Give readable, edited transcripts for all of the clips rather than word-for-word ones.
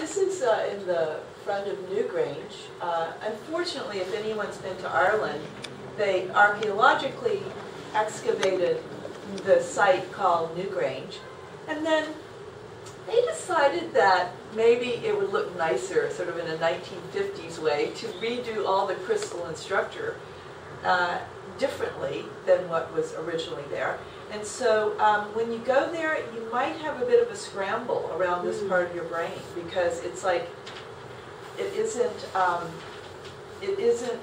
this is in the front of Newgrange. Unfortunately, if anyone's been to Ireland, they archaeologically excavated the site called Newgrange, and then they decided that maybe it would look nicer, sort of in a 1950s way, to redo all the crystalline structure differently than what was originally there. And so when you go there, you might have a bit of a scramble around this part of your brain, because it's like it isn't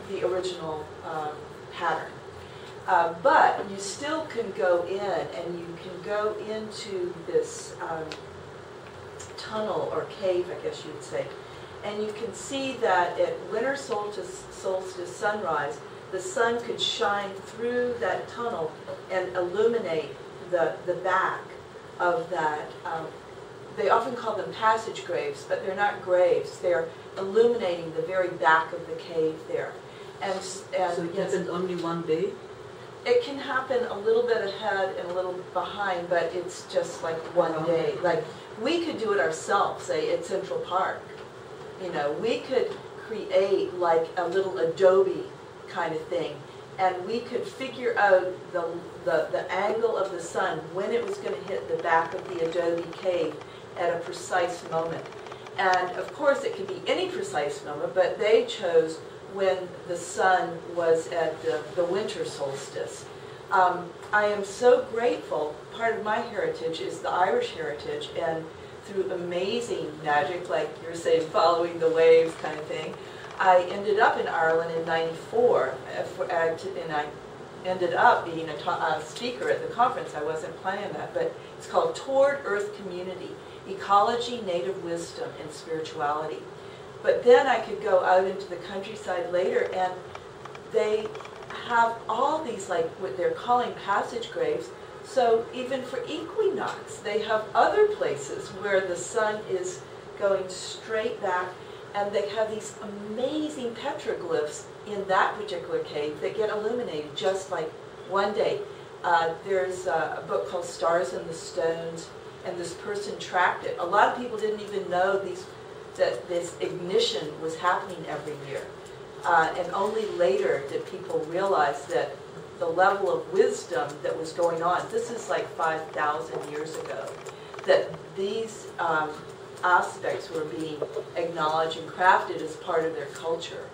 the original pattern. But you still can go in, and you can go into this tunnel or cave, I guess you would say, and you can see that at winter solstice sunrise, the sun could shine through that tunnel and illuminate the back of that. They often call them passage graves, but they're not graves. They're illuminating the very back of the cave there. And so it happened only one day? It can happen a little bit ahead and a little behind, but it's just like one day. Like, we could do it ourselves, say at Central Park. You know, we could create like a little Adobe kind of thing, and we could figure out the angle of the sun when it was going to hit the back of the Adobe cave at a precise moment. And of course it could be any precise moment, but they chose when the sun was at the winter solstice. I am so grateful. Part of my heritage is the Irish heritage, and through amazing magic, like you're saying, following the waves kind of thing, I ended up in Ireland in '94, and I ended up being a speaker at the conference. I wasn't planning that, but it's called Toward Earth Community, Ecology, Native Wisdom, and Spirituality. But then I could go out into the countryside later, and they have all these, like what they're calling passage graves. So even for equinox, they have other places where the sun is going straight back, and they have these amazing petroglyphs in that particular cave that get illuminated just like one day. There's a book called Stars in the Stones, and this person tracked it. A lot of people didn't even know that this ignition was happening every year. And only later did people realize that the level of wisdom that was going on, this is like 5,000 years ago, that these aspects were being acknowledged and crafted as part of their culture.